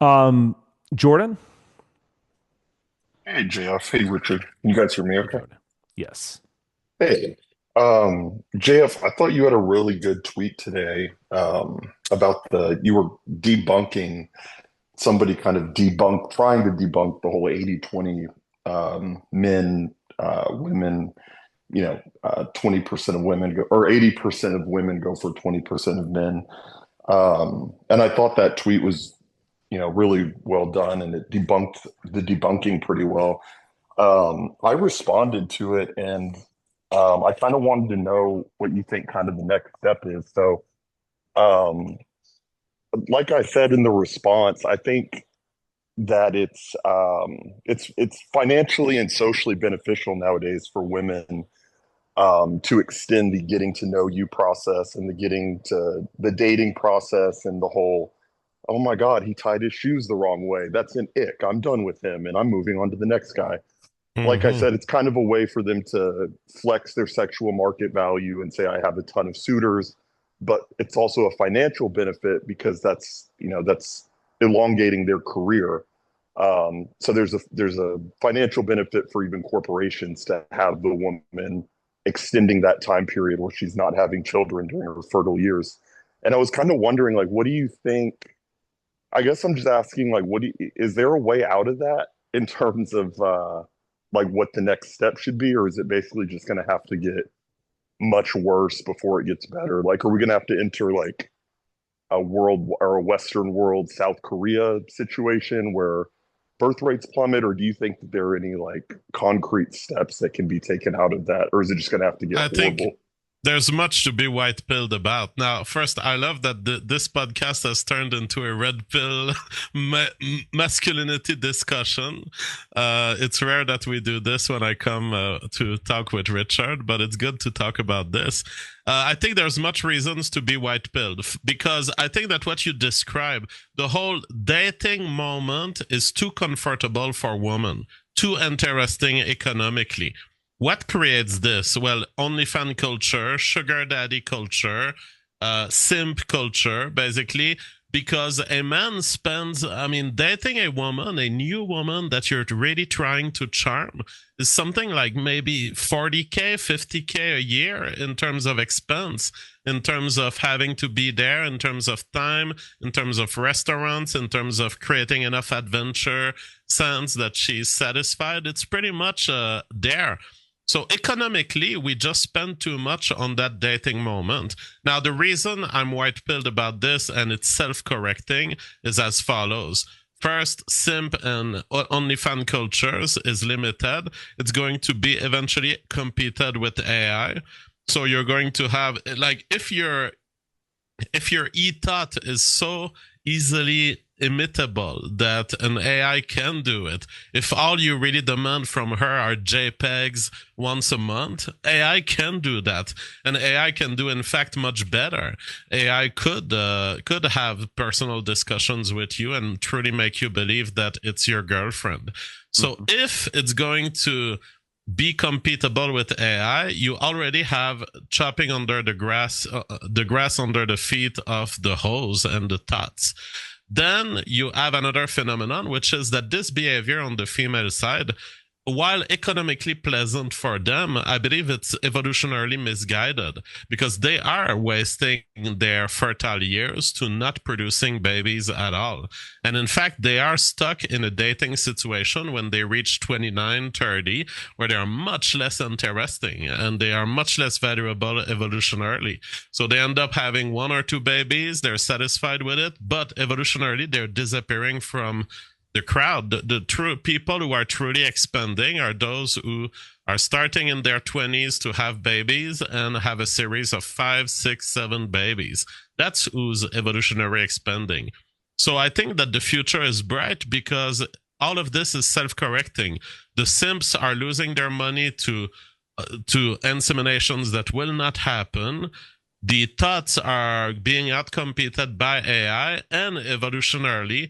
Um, Jordan? Hey JF, hey Richard. You guys hear me Hey, okay? Jordan. Yes. Hey. JF, I thought you had a really good tweet today about the you were debunking somebody kind of trying to debunk the whole 80-20 men, women, 20% of women go or 80% of women go for 20% of men. And I thought that tweet was, really well done and it debunked the debunking pretty well. I responded to it and I kind of wanted to know what you think kind of the next step is. So, um, like I said in the response, I think that it's financially and socially beneficial nowadays for women to extend the getting to know you process and the getting to the dating process and the whole, oh my God, he tied his shoes the wrong way. That's an ick. I'm done with him and I'm moving on to the next guy. Like I Hmm. said, it's kind of a way for them to flex their sexual market value and say, I have a ton of suitors, but it's also a financial benefit because that's elongating their career. So there's a financial benefit for even corporations to have the woman extending that time period where she's not having children during her fertile years. And I was kind of wondering, like, what do you think? I guess I'm just asking, like, is there a way out of that in terms of like what the next step should be, or is it basically just going to have to get much worse before it gets better? Like, are we going to have to enter like a world or a Western world South Korea situation where birth rates plummet, or do you think that there are any like concrete steps that can be taken out of that, or is it just going to have to get I think horrible? there's much to be white pilled about. Now, first, I love that this podcast has turned into a red pill masculinity discussion. It's rare that we do this when I come to talk with Richard, but it's good to talk about this. I think there's much reasons to be white pilled because I think that what you describe, the whole dating moment is too comfortable for women, too interesting economically. What creates this? Well, OnlyFans culture, sugar daddy culture, simp culture, basically, because a man spends, I mean, dating a woman, a new woman that you're really trying to charm is something like maybe 40K, 50K a year in terms of expense, in terms of having to be there, in terms of time, in terms of restaurants, in terms of creating enough adventure sense that she's satisfied. It's pretty much there. So economically, we just spend too much on that dating moment. Now, the reason I'm white pilled about this and it's self correcting is as follows. First, simp and OnlyFans cultures is limited. It's going to be eventually competed with AI. So you're going to have like if your e-thought is so easily imitable that an AI can do it, if all you really demand from her are JPEGs once a month, AI can do that, and AI can do in fact much better. AI could have personal discussions with you and truly make you believe that it's your girlfriend. So Mhm. if it's going to be compatible with AI, you already have chopping under the grass under the feet of the hoes and the tots. Then you have another phenomenon, which is that this behavior on the female side, while economically pleasant for them, I believe it's evolutionarily misguided because they are wasting their fertile years to not producing babies at all. And in fact, they are stuck in a dating situation when they reach 29, 30, where they are much less interesting and they are much less valuable evolutionarily. So they end up having one or two babies, they're satisfied with it, but evolutionarily, they're disappearing from the crowd. The true people who are truly expanding are those who are starting in their 20s to have babies and have a series of five, six, seven babies. That's who's evolutionary expanding. So I think that the future is bright because all of this is self-correcting. The simps are losing their money to inseminations that will not happen. The thoughts are being outcompeted by AI, and evolutionarily,